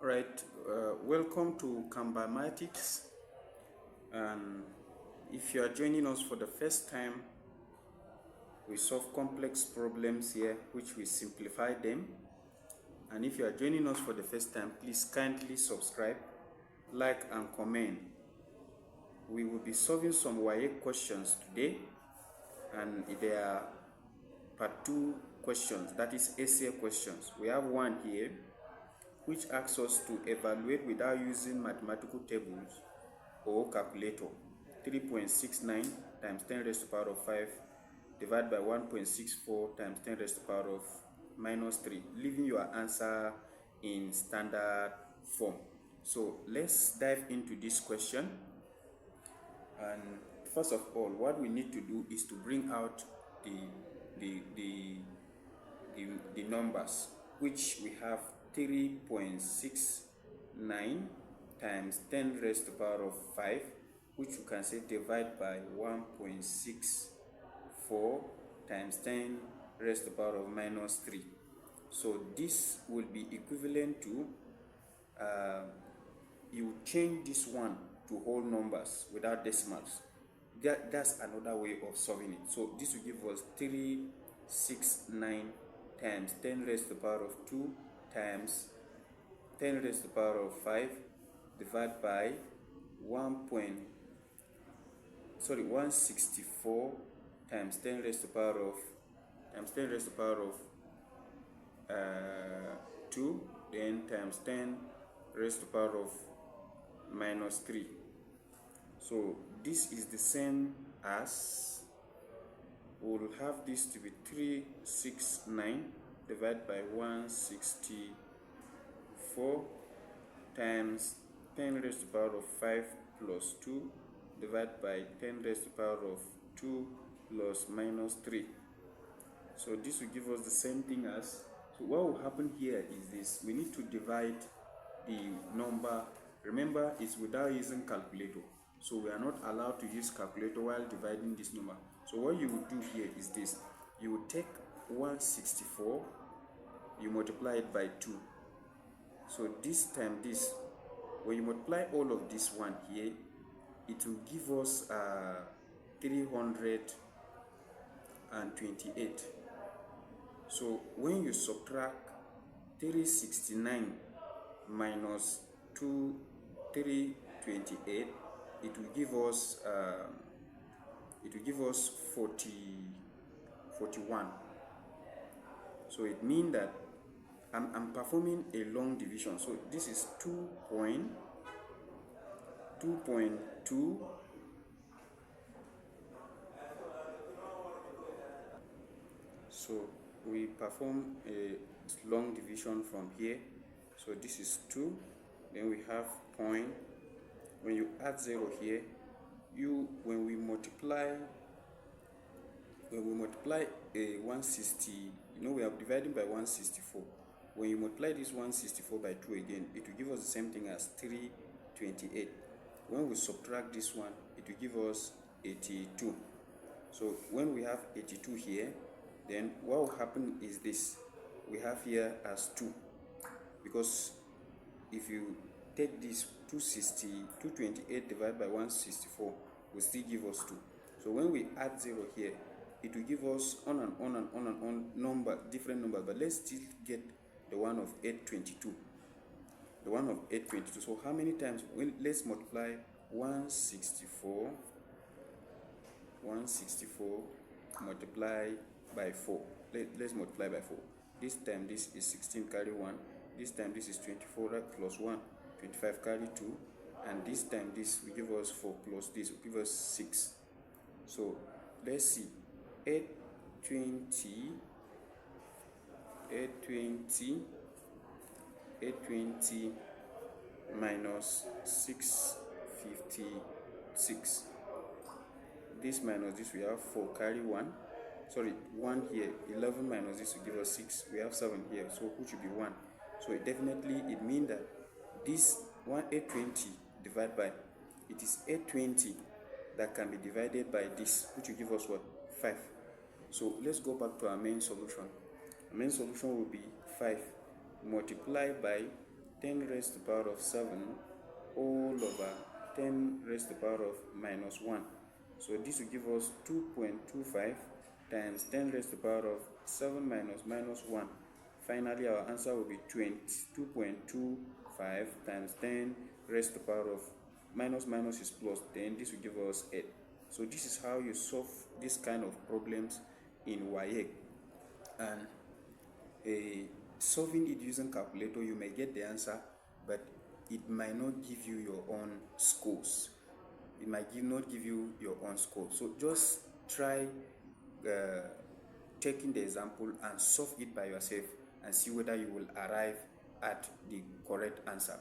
Right, welcome to Cambamathematics. And if you are joining us for the first time, we solve complex problems here, which we simplify them. And if you are joining us for the first time, please kindly subscribe, like, and comment. We will be solving some WAEC questions today, and they are part 2 questions, that is essay questions. We have one here which asks us to evaluate without using mathematical tables or calculator 3.69 times 10 raised to the power of 5 divided by 1.64 times 10 raised to the power of minus 3, leaving your answer in standard form. So let's dive into this question. And first of all, what we need to do is to bring out the numbers, which we have 3.69 times 10 raised to the power of 5, which you can say divide by 1.64 times 10 raised to the power of minus 3. So this will be equivalent to, you change this one to whole numbers without decimals. That's another way of solving it. So this will give us 369 times 10 raised to the power of 2 times 10 raised to the power of 5 divided by 164 times 10 raised to the power of 2, then times 10 raised to the power of minus 3. So this is the same as, we'll have this to be 369 divided by 164 times 10 raised to the power of 5 plus 2 divided by 10 raised to the power of 2 plus minus 3. So this will give us the same thing as, so what will happen here is this: we need to divide the number. Remember, it's without using calculator, so we are not allowed to use calculator while dividing this number. So what you would do here is this: you would take 164, you multiply it by 2. So this time this, when you multiply all of this one here, it will give us 328. So when you subtract 369 minus 328, it will give us 41. So it means that I'm performing a long division. So this is 2.2. So we perform a long division from here. So this is 2. Then we have point. When you add 0 here, when we multiply 160, we are dividing by 164. When you multiply this 164 by 2 again, it will give us the same thing as 328. When we subtract this one, it will give us 82. So when we have 82 here, then what will happen is this: we have here as 2, because if you take this 228 divided by 164 will still give us 2. So when we add 0 here, it will give us on and on different numbers, but let's still get the one of 822. The one of 822. So how many times? Let's multiply 164 multiply by 4. Let's multiply by 4. This time this is 16 carry 1. This time this is 24 plus 1, 25 carry 2. And this time this will give us 4 plus this will give us 6. So let's see. 820 minus 656. This minus this, we have 4 carry 1. Sorry, 1 here. 11 minus this will give us 6. We have 7 here, so which will be 1. So it means that this 820 divided by, it is 820 that can be divided by this, which will give us what? 5. So let's go back to our main solution. Our main solution will be 5 multiplied by 10 raised to the power of 7 all over 10 raised to the power of minus 1. So this will give us 2.25 times 10 raised to the power of 7 minus 1. Finally, our answer will be 22.25 times 10 raised to the power of minus is plus, then this will give us 8. So this is how you solve this kind of problems in WAEC. And solving it using calculator, you may get the answer, but it might not give you your own scores. It might not give you your own score. So just try taking the example and solve it by yourself and see whether you will arrive at the correct answer.